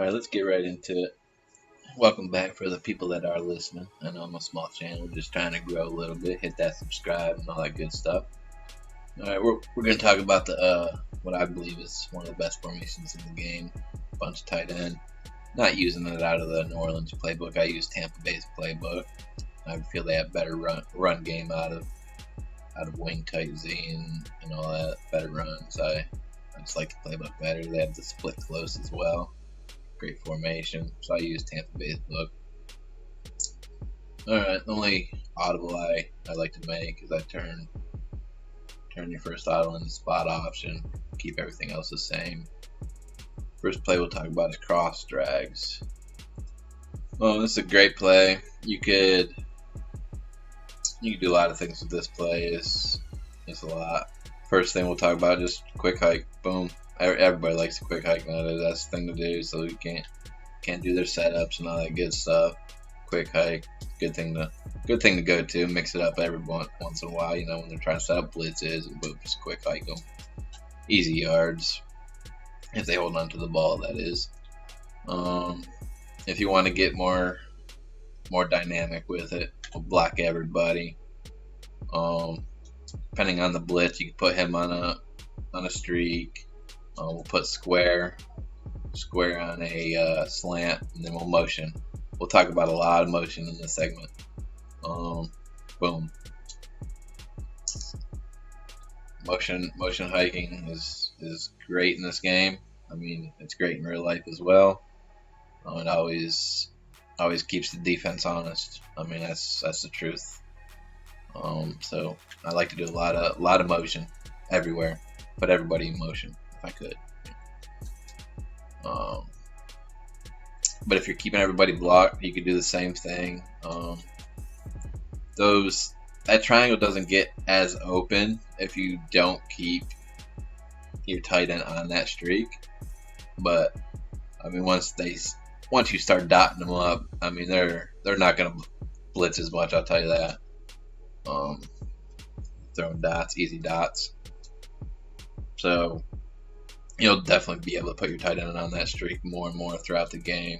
Alright, let's get right into it. Welcome back for the people that are listening. I know I'm a small channel, just trying to grow a little bit. Hit that subscribe and all that good stuff. Alright, we're going to talk about the what I believe is one of the best formations in the game. Bunch tight end. Not using it out of the New Orleans playbook. I use Tampa Bay's playbook. I feel they have better run game out of wing tight Z and all that. Better runs. I just like the playbook better. They have the split close as well. Great formation, so I use Tampa Bay's book. Alright, the only audible I like to make is I turn your first audible into spot option, keep everything else the same. First play we'll talk about is cross drags. Well, this is a great play. You could do a lot of things with this play. It's a lot. First thing we'll talk about, just quick hike, boom. Everybody likes a quick hike nowadays. That's the thing to do, so you can't do their setups and all that good stuff. Quick hike, good thing to go to. Mix it up every once in a while. You know, when they're trying to set up blitzes and boom, just quick hike them. Easy yards if they hold on to the ball. That is. If you want to get more dynamic with it, we'll block everybody. Depending on the blitz, you can put him on a streak. We'll put square on a slant, and then we'll motion. We'll talk about a lot of motion in this segment. Boom. Motion hiking is great in this game. I mean, it's great in real life as well. It always keeps the defense honest. I mean, that's the truth. So I like to do a lot of motion everywhere. Put everybody in motion if I could. But if you're keeping everybody blocked, you could do the same thing. That triangle doesn't get as open if you don't keep your tight end on that streak. But I mean, once you start dotting them up, I mean they're not gonna blitz as much. I'll tell you that. Throwing dots, easy dots. So you'll definitely be able to put your tight end on that streak more and more throughout the game.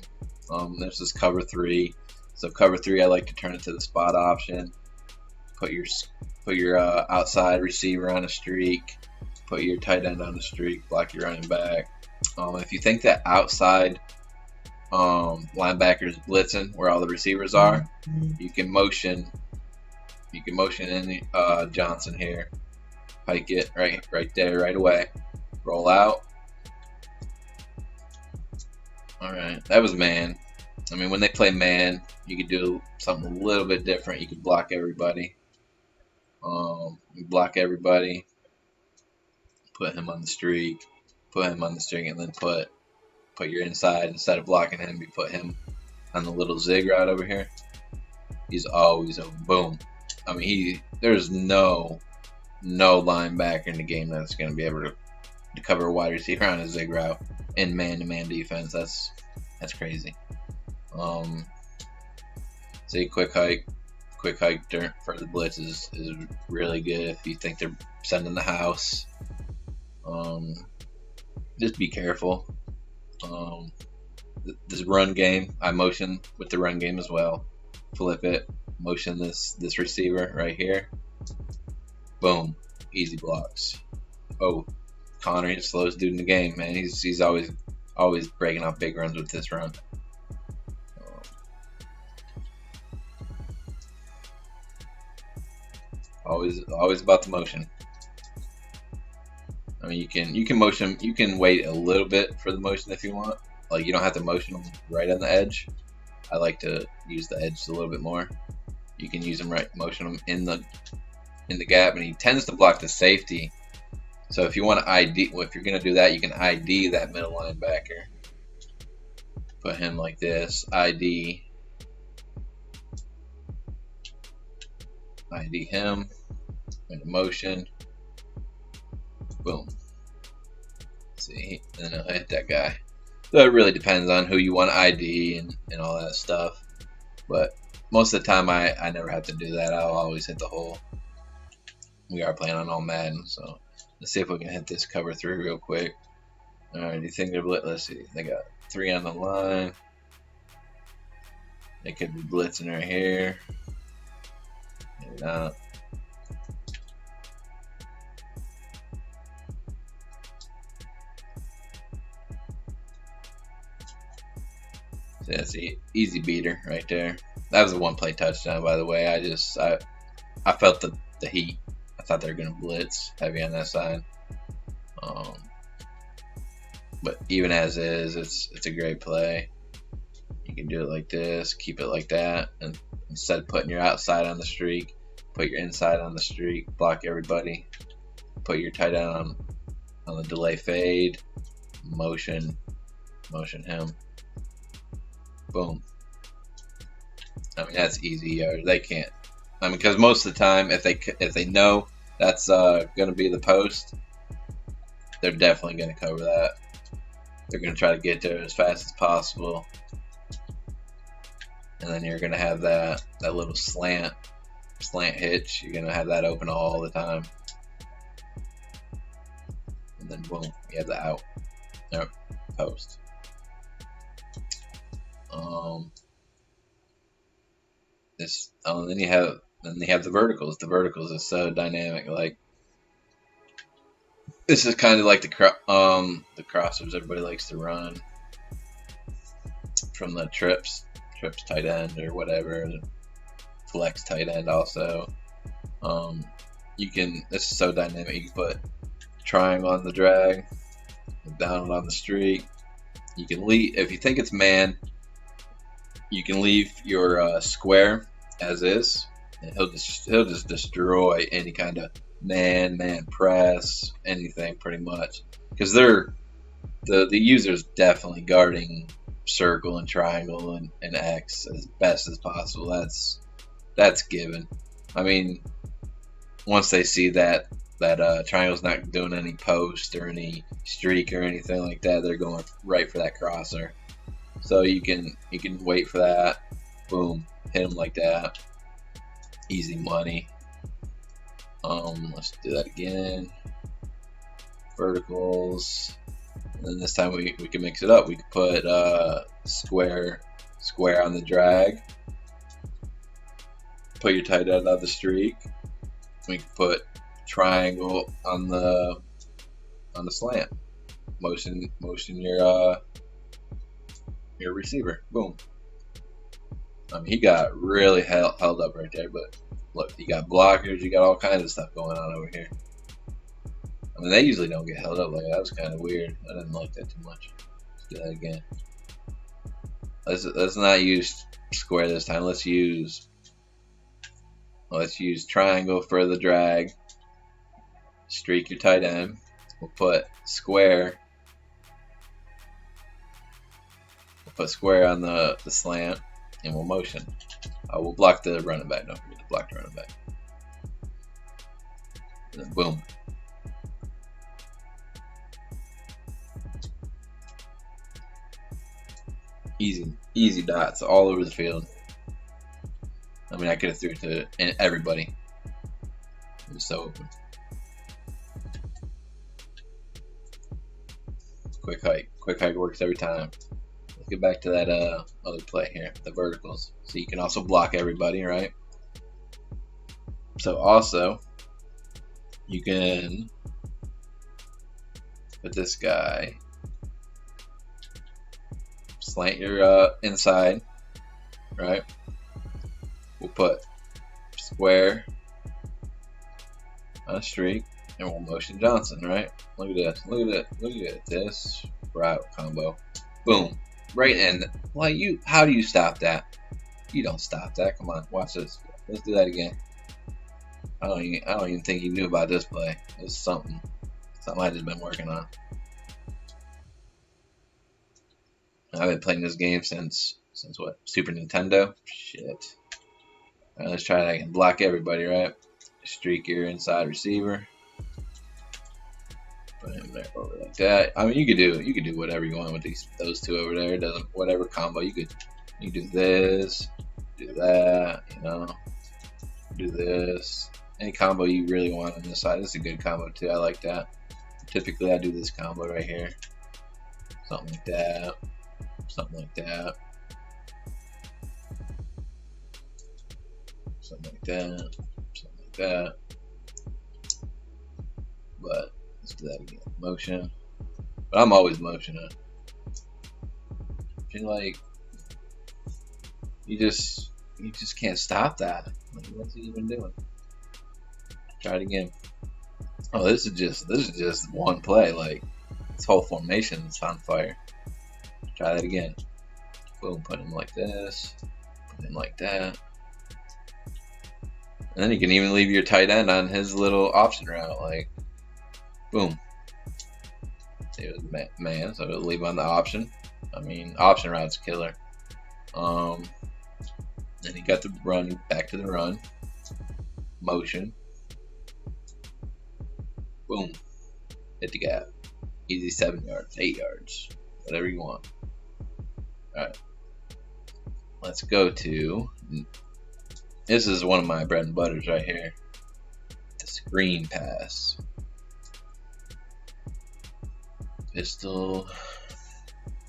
There's this cover 3. So cover 3, I like to turn it to the spot option. Put your outside receiver on a streak. Put your tight end on a streak. Block your running back. If you think that outside linebacker is blitzing where all the receivers are, you can motion. You can motion in Johnson here. Hike it right there, right away. Roll out. Alright, that was man. I mean, when they play man, you could do something a little bit different. You could block everybody. Block everybody. Put him on the streak. Put him on the streak, and then put your inside. Instead of blocking him, you put him on the little zig route over here. He's always open. Boom. I mean, there's no linebacker in the game that's going to be able to cover a wide receiver on a zig route in man-to-man defense. That's crazy. See, quick hike for the blitz is really good if you think they're sending the house. Just be careful. This run game, I motion with the run game as well. Flip it, motion this receiver right here. Boom, easy blocks. Oh, Connor, he's the slowest dude in the game, man. He's always breaking out big runs with this run. Always about the motion. I mean, you can motion. You can wait a little bit for the motion if you want. Like, you don't have to motion them right on the edge. I like to use the edge a little bit more. You can use them motion them in the gap, and he tends to block the safety. So if you want to ID, if you're going to do that, you can ID that middle linebacker. Put him like this. ID him. Into motion. Boom. See, and then I'll hit that guy. So it really depends on who you want to ID and all that stuff. But most of the time, I never have to do that. I'll always hit the hole. We are playing on all Madden, so let's see if we can hit this cover 3 real quick. Alright, do you think they're let's see. They got 3 on the line. They could be blitzing right here. Maybe not. So that's an easy beater right there. That was a one-play touchdown, by the way. I felt the heat. I thought they were gonna blitz heavy on that side. But even as is, it's a great play. You can do it like this, keep it like that, and instead of putting your outside on the streak, put your inside on the streak, block everybody, put your tight end on the delay fade, motion him. Boom. I mean, that's easy yards. They can't. I mean, because most of the time, if they know that's going to be the post, they're definitely going to cover that. They're going to try to get there as fast as possible, and then you're going to have that little slant hitch. You're going to have that open all the time, and then boom, you have the out. Nope, post. Then you have the verticals. The verticals is so dynamic. Like, this is kind of like the crossers everybody likes to run from the trips tight end or whatever, flex tight end also. This is so dynamic. You can put triangle on the drag, down on the streak. You can leave if you think it's man. You can leave your square as is, and he'll just destroy any kind of man press, anything pretty much, because the user's definitely guarding circle and triangle and X as best as possible. That's given. I mean, once they see that triangle's not doing any post or any streak or anything like that, they're going right for that crosser. So you can wait for that. Boom, hit him like that. Easy money. Let's do that again. Verticals. And then this time we can mix it up. We can put square on the drag. Put your tight end on the streak. We can put triangle on the slant. Motion your receiver. Boom. I mean, he got really held up right there, but look, you got blockers, you got all kinds of stuff going on over here. I mean, they usually don't get held up like that. That was kind of weird. I didn't like that too much. Let's do that again. Let's not use square this time. Let's use triangle for the drag. Streak your tight end. We'll put square. We'll put square on the slant, and we'll motion. We'll block the running back. Don't forget to block the running back. And then boom. Easy dots all over the field. I mean, I could have threw it to everybody. It was so open. Quick hike works every time. Let's get back to that other play here, the verticals. So you can also block everybody, right? So also, you can put this guy, slant your inside, right? We'll put square on a streak, and we'll motion Johnson, right? Look at this. Look at this route combo. Boom. Right in. Like, how do you stop that? You don't stop that. Come on, watch this. Let's do that again. I don't even think he knew about this play. This is something I just been working on. I've been playing this game since what? Super Nintendo? Shit. Alright, let's try that again. Block everybody, right? Streak your inside receiver. Put him there over like that. I mean, you could do whatever you want with those two over there. It doesn't, whatever combo you do this, do that, do this. Any combo you really want on this side. This is a good combo too. I like that. Typically I do this combo right here. Something like that. something like that. Something like that. Something like that. But let's do that again. Motion. But I'm always motioning. I feel like you just can't stop that. Like, what's he even doing? Try it again. Oh, this is just one play. Like, this whole formation is on fire. Try that again. Boom, put him like this. Put him like that. And then you can even leave your tight end on his little option route. Like, boom. See, it was man, so it'll leave on the option. I mean, option route's killer. Then he got the run, back to the run. Motion. Boom. Hit the gap. Easy 7 yards, 8 yards. Whatever you want. Alright. Let's go to... This is one of my bread and butters right here. The screen pass. Pistol.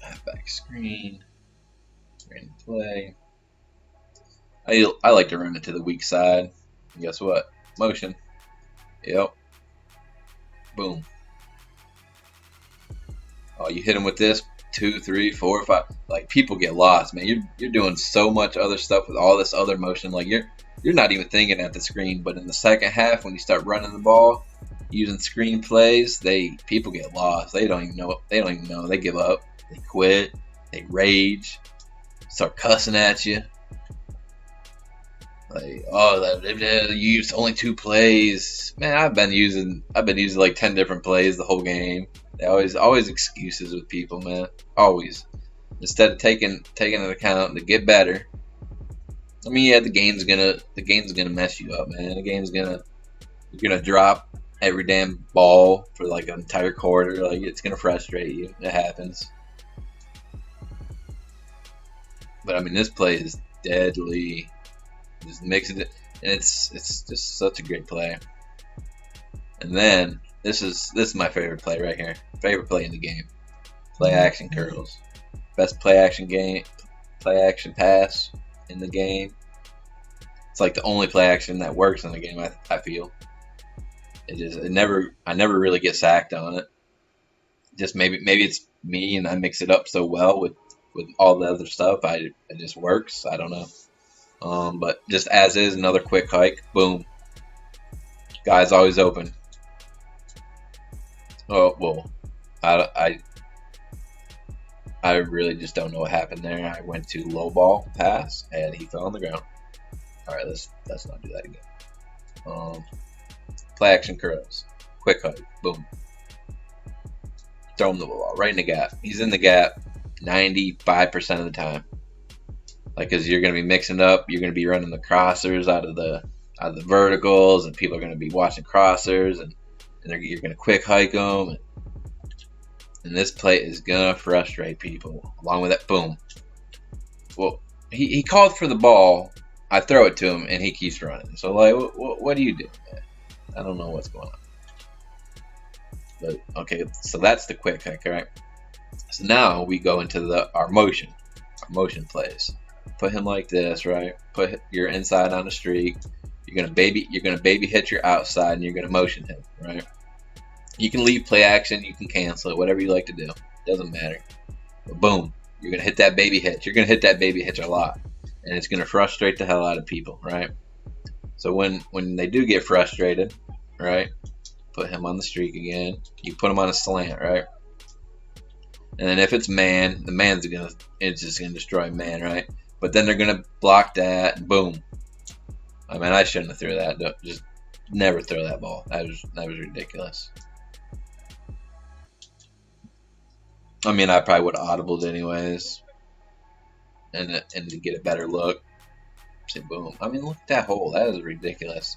Halfback screen. Screen play. I like to run it to the weak side. And guess what? Motion. Yep. Boom. Oh, you hit him with this 2, 3, 4, 5. Like, people get lost, man. You're doing so much other stuff with all this other motion. Like, you're not even thinking at the screen. But in the second half, when you start running the ball, using screen plays, people get lost. They don't even know. They give up. They quit. They rage. Start cussing at you. Like, oh, you used only 2 plays. Man, I've been using like 10 different plays the whole game. They always excuses with people, man. Always. Instead of taking into account to get better. I mean, yeah, the game's gonna mess you up, man. You're gonna drop every damn ball for like an entire quarter. Like, it's gonna frustrate you. It happens. But I mean, this play is deadly. Just mixing it, and it's just such a great play. And then this is my favorite play right here. Favorite play in the game. Play action curls. Best play action pass in the game. It's like the only play action that works in the game. I feel. I never really get sacked on it. Just maybe it's me and I mix it up so well with all the other stuff. It just works. I don't know. But just as is, another quick hike. Boom. Guy's always open. Oh, well, I really just don't know what happened there. I went to low ball pass, and he fell on the ground. All right, let's not do that again. Play action curls. Quick hike. Boom. Throw him the ball right in the gap. He's in the gap 95% of the time. Like, cause you're gonna be mixing up, you're gonna be running the crossers out of the verticals, and people are gonna be watching crossers, and you're gonna quick hike them, and this play is gonna frustrate people. Along with that, boom. Well, he called for the ball, I throw it to him, and he keeps running. So like, what do you do, man? I don't know what's going on. But okay, so that's the quick hike, right? So now we go into our motion plays. Put him like this, right? Put your inside on the streak. You're gonna baby hit your outside, and you're gonna motion him, right? You can leave play action, you can cancel it, whatever you like to do. Doesn't matter. But boom, you're gonna hit that baby hitch. You're gonna hit that baby hitch a lot, and it's gonna frustrate the hell out of people, right? So when they do get frustrated, right? Put him on the streak again. You put him on a slant, right? And then if it's man, it's just gonna destroy man, right? But then they're gonna block that, and boom. I mean, I shouldn't have threw that. Just never throw that ball. That was ridiculous. I mean, I probably would have audibled anyways, and to get a better look. Say boom. I mean, look at that hole. That is ridiculous.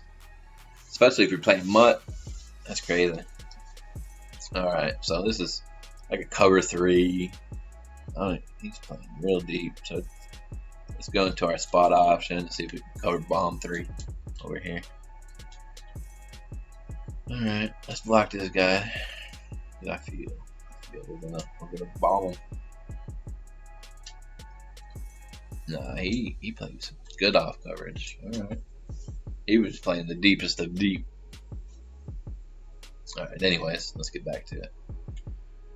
Especially if you're playing mutt. That's crazy. All right, so this is like a cover 3. Oh, he's playing real deep. So let's go into our spot option and see if we can cover bomb 3 over here. All right, let's block this guy. I feel we're gonna bomb him. Nah, he plays good off coverage. All right. He was playing the deepest of deep. All right. Anyways, let's get back to it.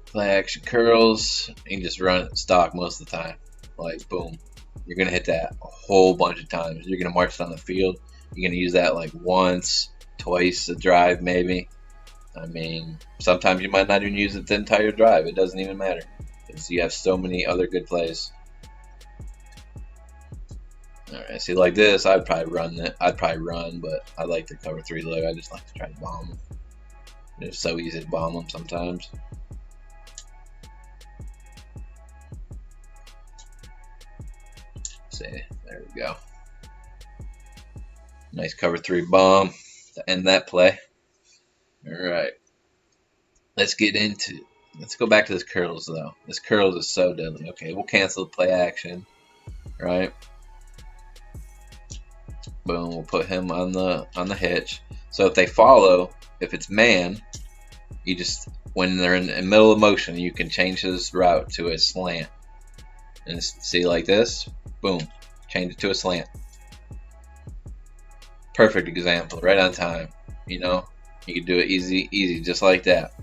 Play action curls. You can just run it stock most of the time. Like boom, you're gonna hit that a whole bunch of times. You're gonna march down the field. You're gonna use that like once, twice a drive maybe. I mean, sometimes you might not even use it the entire drive. It doesn't even matter because you have so many other good plays. All right, see, like this, I'd probably run it. I'd probably run, but I like the cover 3 look. I just like to try to bomb them. It's so easy to bomb them sometimes. See, there we go. Nice cover 3 bomb to end that play. All right, let's go back to this curls though. This curls is so deadly. Okay, we'll cancel the play action. Right. Boom, we'll put him on the hitch. So if they follow, if it's man, you just, when they're in the middle of motion, you can change his route to a slant. And see, like this, boom, change it to a slant. Perfect example, right on time. You know, you can do it easy, just like that.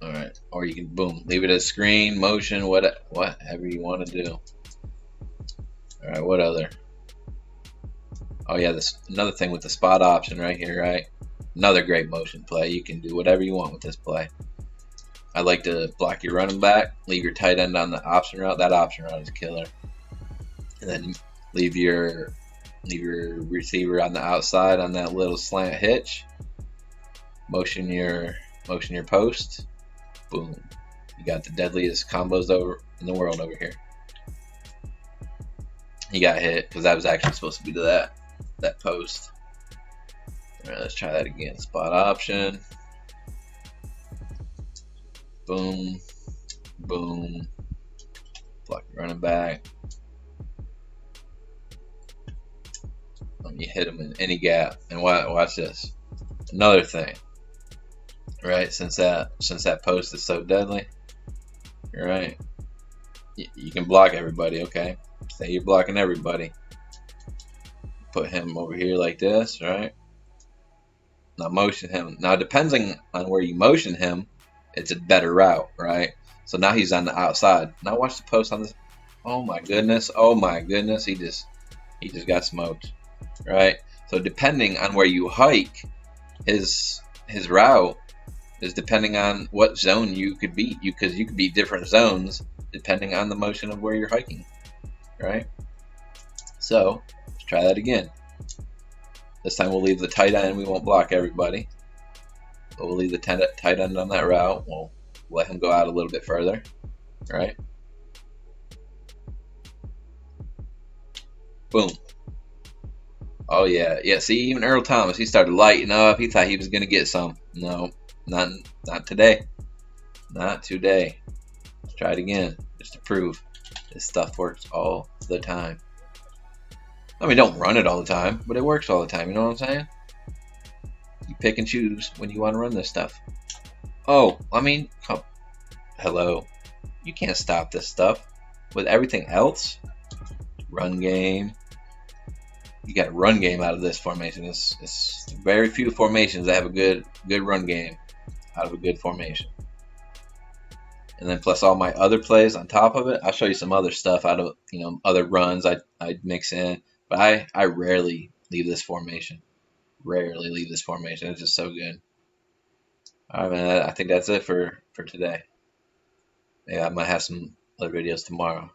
All right, or you can boom, leave it as screen, motion, whatever you want to do. All right, what other? Oh yeah, this another thing with the spot option right here, right? Another great motion play. You can do whatever you want with this play. I like to block your running back, leave your tight end on the option route. That option route is killer. And then leave your receiver on the outside on that little slant hitch. Motion your post. Boom. You got the deadliest combos over in the world over here. He got hit because that was actually supposed to be to that post. All right, let's try that again. Spot option. Boom, boom. Block your running back. You hit him in any gap, and watch this. Another thing, right? Since that post is so deadly, right? You can block everybody. Okay, say you're blocking everybody. Put him over here like this, right? Now motion him. Now depending on where you motion him, it's a better route, right? So now he's on the outside. Now watch the post on this. Oh my goodness! Oh my goodness! He just got smoked, right? So depending on where you hike, his route is depending on what zone you could beat. Because you could beat different zones depending on the motion of where you're hiking, right? So let's try that again. This time we'll leave the tight end. We won't block everybody. But we'll leave the tight end on that route. We'll let him go out a little bit further, right? Boom. Oh yeah, yeah. See, even Earl Thomas, he started lighting up. He thought he was gonna get some. No, not today. Not today. Let's try it again, just to prove this stuff works all the time. I mean, don't run it all the time, but it works all the time. You know what I'm saying? You pick and choose when you want to run this stuff. Oh, I mean, hello. You can't stop this stuff. With everything else, run game. You got a run game out of this formation. It's very few formations that have a good run game out of a good formation. And then plus all my other plays on top of it. I'll show you some other stuff out of, other runs I'd mix in. But I rarely leave this formation. Rarely leave this formation. It's just so good. All right, man. I think that's it for today. Yeah, I might have some other videos tomorrow.